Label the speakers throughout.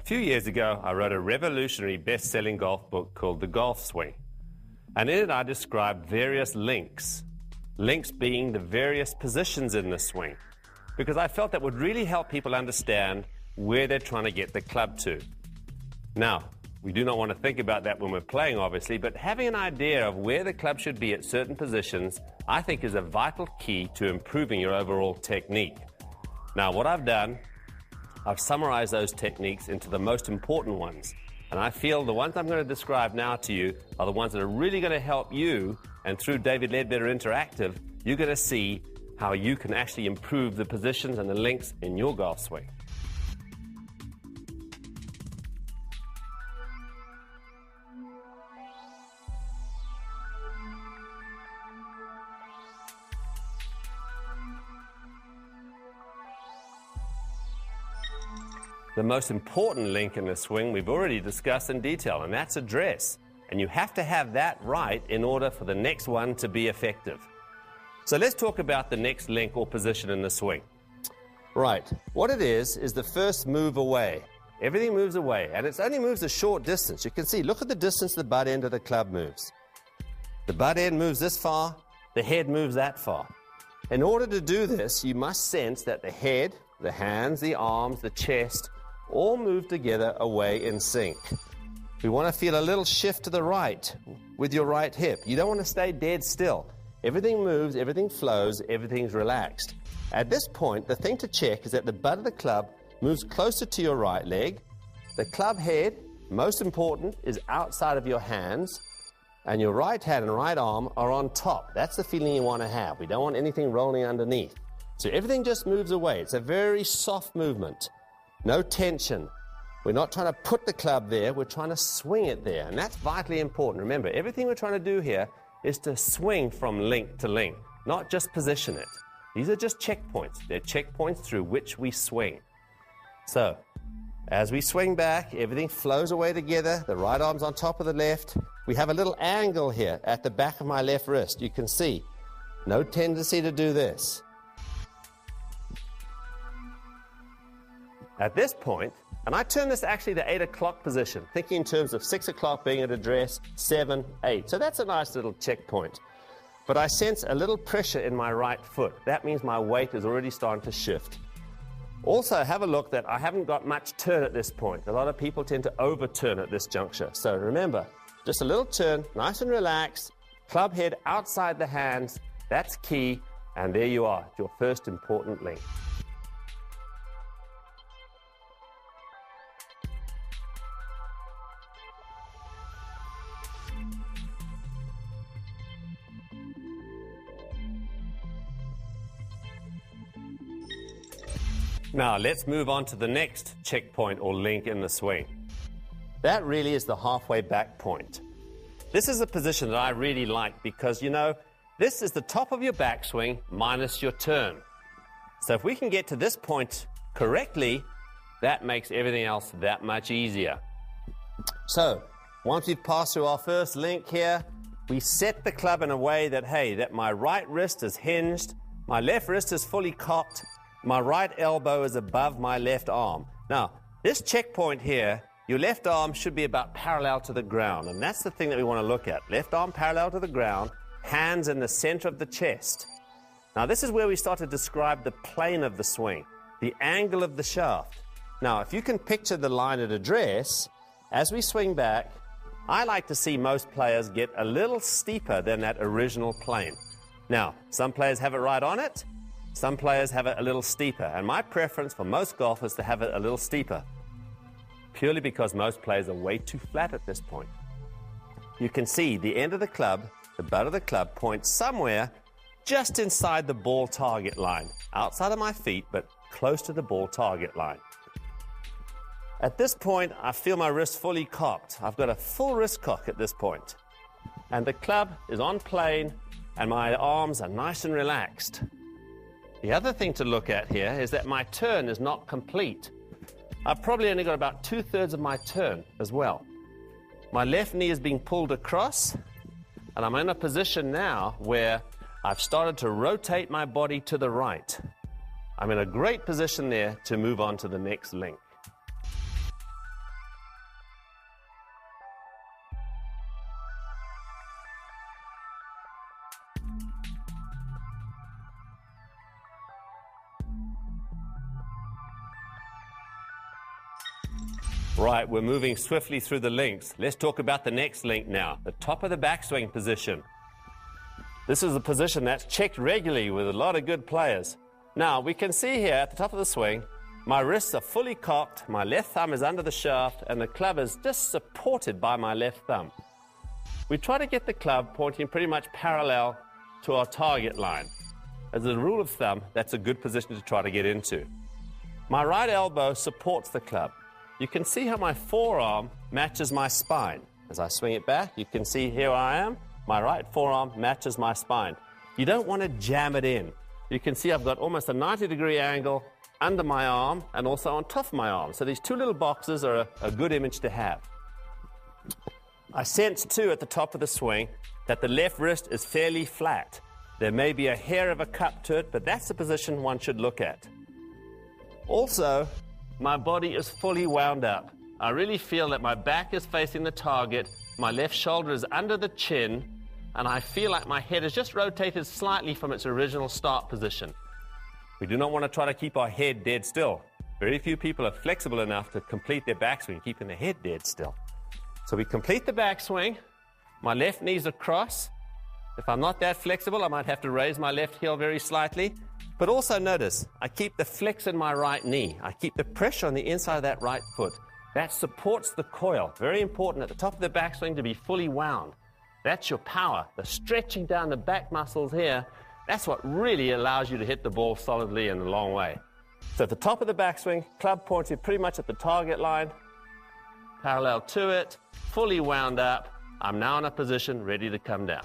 Speaker 1: few years ago, I wrote a revolutionary best-selling golf book called The Golf Swing. And in it, I described various links being the various positions in the swing, because I felt that would really help people understand where they're trying to get the club to. Now, we do not want to think about that when we're playing, obviously, but having an idea of where the club should be at certain positions, I think is a vital key to improving your overall technique. Now, what I've done, I've summarized those techniques into the most important ones. And I feel the ones I'm going to describe now to you are the ones that are really going to help you. And through David Ledbetter Interactive, you're going to see how you can actually improve the positions and the links in your golf swing. The most important link in the swing we've already discussed in detail, and that's address. And you have to have that right in order for the next one to be effective. So let's talk about the next link or position in the swing. Right, what it is the first move away. Everything moves away, and it only moves a short distance. You can see, look at the distance the butt end of the club moves. The butt end moves this far, the head moves that far. In order to do this, you must sense that the head, the hands, the arms, the chest, all move together away in sync. We want to feel a little shift to the right with your right hip. You don't want to stay dead still. Everything moves, everything flows, everything's relaxed. At this point, the thing to check is that the butt of the club moves closer to your right leg. The club head, most important, is outside of your hands, and your right hand and right arm are on top. That's the feeling you want to have. We don't want anything rolling underneath. So everything just moves away. It's a very soft movement. No tension. We're not trying to put the club there, we're trying to swing it there, and that's vitally important. Remember, everything we're trying to do here is to swing from link to link, not just position it. These are just checkpoints. They're checkpoints through which we swing. So, as we swing back, everything flows away together, the right arm's on top of the left. We have a little angle here at the back of my left wrist. You can see, no tendency to do this. At this point, and I turn this actually to 8 o'clock position, thinking in terms of 6 o'clock being at address, 7, 8. So that's a nice little checkpoint. But I sense a little pressure in my right foot. That means my weight is already starting to shift. Also, have a look that I haven't got much turn at this point. A lot of people tend to overturn at this juncture. So remember, just a little turn, nice and relaxed, club head outside the hands. That's key. And there you are, your first important link. Now, let's move on to the next checkpoint or link in the swing. That really is the halfway back point. This is a position that I really like because, you know, this is the top of your backswing minus your turn. So if we can get to this point correctly, that makes everything else that much easier. So, once we've passed through our first link here, we set the club in a way that, hey, that my right wrist is hinged, my left wrist is fully cocked, my right elbow is above my left arm. Now, this checkpoint here, your left arm should be about parallel to the ground, and that's the thing that we want to look at. Left arm parallel to the ground, hands in the center of the chest. Now, this is where we start to describe the plane of the swing, the angle of the shaft. Now, if you can picture the line at address, as we swing back, I like to see most players get a little steeper than that original plane. Now, some players have it right on it, some players have it a little steeper, and my preference for most golfers is to have it a little steeper, purely because most players are way too flat at this point. You can see the end of the club, the butt of the club, points somewhere just inside the ball target line, outside of my feet, but close to the ball target line. At this point, I feel my wrist fully cocked. I've got a full wrist cock at this point. And the club is on plane, and my arms are nice and relaxed. The other thing to look at here is that my turn is not complete. I've probably only got about 2/3 of my turn as well. My left knee is being pulled across, and I'm in a position now where I've started to rotate my body to the right. I'm in a great position there to move on to the next link. Right, we're moving swiftly through the links. Let's talk about the next link now, the top of the backswing position. This is a position that's checked regularly with a lot of good players. Now, we can see here at the top of the swing, my wrists are fully cocked, my left thumb is under the shaft, and the club is just supported by my left thumb. We try to get the club pointing pretty much parallel to our target line. As a rule of thumb, that's a good position to try to get into. My right elbow supports the club. You can see how my forearm matches my spine. As I swing it back, you can see here I am. My right forearm matches my spine. You don't want to jam it in. You can see I've got almost a 90-degree angle under my arm and also on top of my arm. So these two little boxes are a good image to have. I sense too at the top of the swing that the left wrist is fairly flat. There may be a hair of a cup to it, but that's the position one should look at. Also, my body is fully wound up. I really feel that my back is facing the target, my left shoulder is under the chin, and I feel like my head is just rotated slightly from its original start position. We do not want to try to keep our head dead still. Very few people are flexible enough to complete their backswing, keeping their head dead still. So we complete the backswing, my left knee's across. If I'm not that flexible, I might have to raise my left heel very slightly. But also notice, I keep the flex in my right knee. I keep the pressure on the inside of that right foot. That supports the coil. Very important at the top of the backswing to be fully wound. That's your power. The stretching down the back muscles here, that's what really allows you to hit the ball solidly and a long way. So at the top of the backswing, club pointed pretty much at the target line, parallel to it, fully wound up. I'm now in a position ready to come down.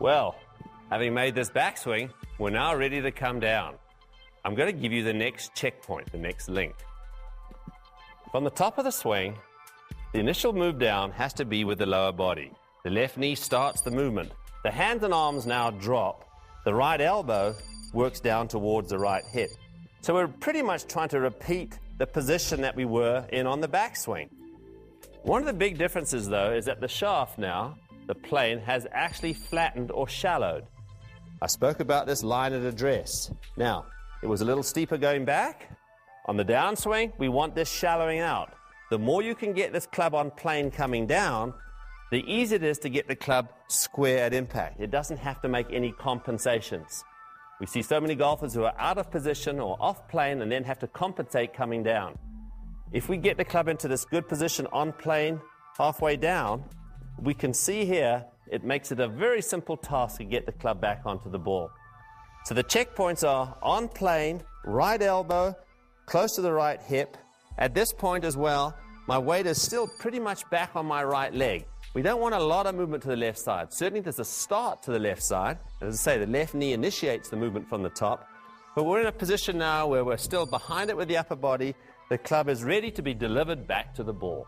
Speaker 1: Well, having made this backswing, we're now ready to come down. I'm going to give you the next checkpoint, the next link. From the top of the swing, the initial move down has to be with the lower body. The left knee starts the movement. The hands and arms now drop. The right elbow works down towards the right hip. So we're pretty much trying to repeat the position that we were in on the backswing. One of the big differences, though, is that the shaft now, the plane, has actually flattened or shallowed. I spoke about this line at address. Now, it was a little steeper going back. On the downswing, we want this shallowing out. The more you can get this club on plane coming down, the easier it is to get the club square at impact. It doesn't have to make any compensations. We see so many golfers who are out of position or off plane and then have to compensate coming down. If we get the club into this good position on plane halfway down, we can see here it makes it a very simple task to get the club back onto the ball. So the checkpoints are on plane, right elbow, close to the right hip. At this point as well, my weight is still pretty much back on my right leg. We don't want a lot of movement to the left side. Certainly there's a start to the left side. As I say, the left knee initiates the movement from the top. But we're in a position now where we're still behind it with the upper body. The club is ready to be delivered back to the ball.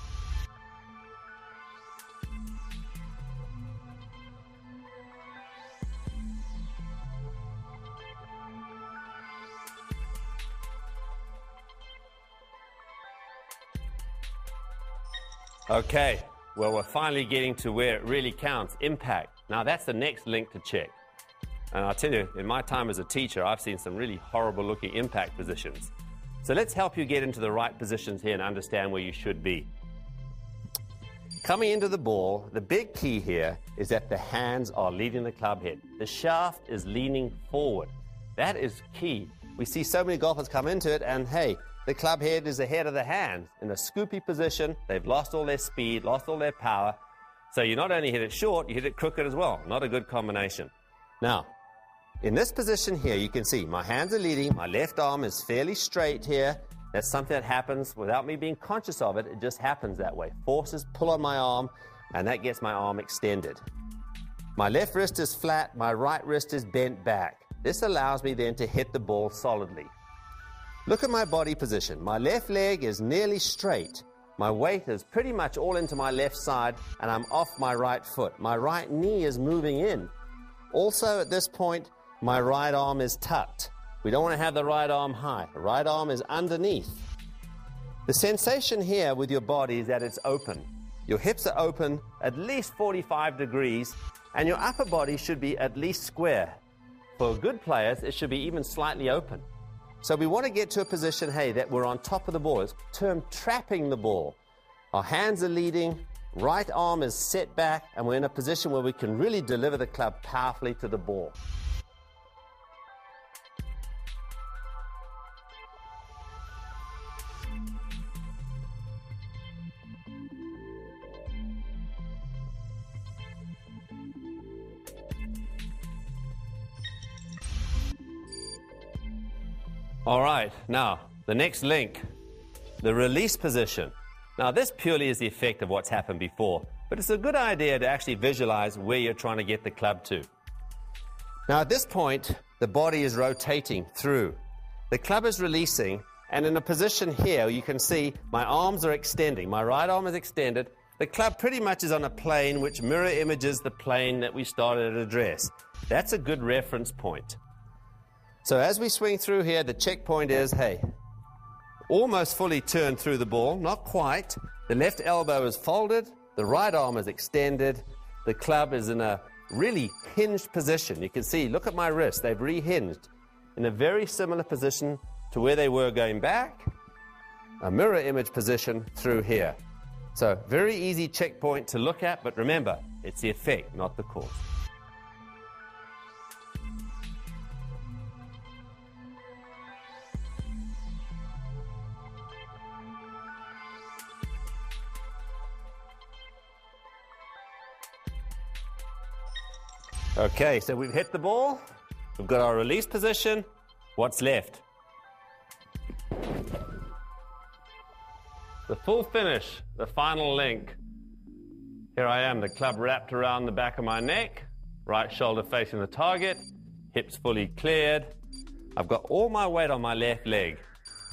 Speaker 1: Okay, well, we're finally getting to where it really counts, impact. Now, that's the next link to check. And I'll tell you, in my time as a teacher, I've seen some really horrible-looking impact positions. So let's help you get into the right positions here and understand where you should be. Coming into the ball, the big key here is that the hands are leading the club head. The shaft is leaning forward. That is key. We see so many golfers come into it and, hey, the club head is ahead of the hands in a scoopy position. They've lost all their speed, lost all their power. So you not only hit it short, you hit it crooked as well. Not a good combination. Now, in this position here, you can see my hands are leading. My left arm is fairly straight here. That's something that happens without me being conscious of it. It just happens that way. Forces pull on my arm, and that gets my arm extended. My left wrist is flat. My right wrist is bent back. This allows me then to hit the ball solidly. Look at my body position. My left leg is nearly straight. My weight is pretty much all into my left side, and I'm off my right foot. My right knee is moving in. Also, at this point, my right arm is tucked. We don't want to have the right arm high. The right arm is underneath. The sensation here with your body is that it's open. Your hips are open at least 45 degrees, and your upper body should be at least square. For good players, it should be even slightly open. So we want to get to a position, hey, that we're on top of the ball. It's termed trapping the ball. Our hands are leading, right arm is set back, and we're in a position where we can really deliver the club powerfully to the ball. All right, now, the next link, the release position. Now, this purely is the effect of what's happened before, but it's a good idea to actually visualize where you're trying to get the club to. Now, at this point, the body is rotating through. The club is releasing, and in a position here, you can see my arms are extending. My right arm is extended. The club pretty much is on a plane which mirror images the plane that we started at address. That's a good reference point. So as we swing through here, the checkpoint is, hey, almost fully turned through the ball, not quite. The left elbow is folded, the right arm is extended, the club is in a really hinged position. You can see, look at my wrists, they've re-hinged in a very similar position to where they were going back, a mirror image position through here. So very easy checkpoint to look at, but remember, it's the effect, not the cause. Okay, so we've hit the ball, we've got our release position. What's left? The full finish, the final link. Here I am, the club wrapped around the back of my neck, right shoulder facing the target, hips fully cleared. I've got all my weight on my left leg.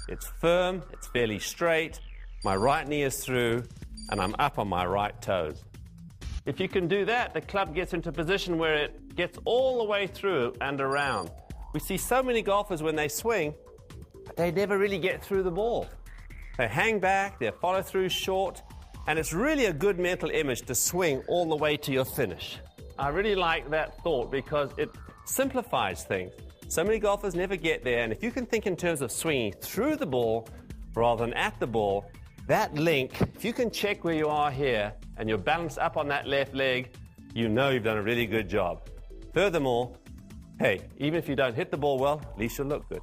Speaker 1: It's firm, it's fairly straight, my right knee is through, and I'm up on my right toes. If you can do that, the club gets into a position where it gets all the way through and around. We see so many golfers when they swing, but they never really get through the ball. They hang back, their follow through short, and it's really a good mental image to swing all the way to your finish. I really like that thought because it simplifies things. So many golfers never get there, and if you can think in terms of swinging through the ball rather than at the ball, that link, if you can check where you are here and you're balanced up on that left leg, you know you've done a really good job. Furthermore, hey, even if you don't hit the ball well, at least you'll look good.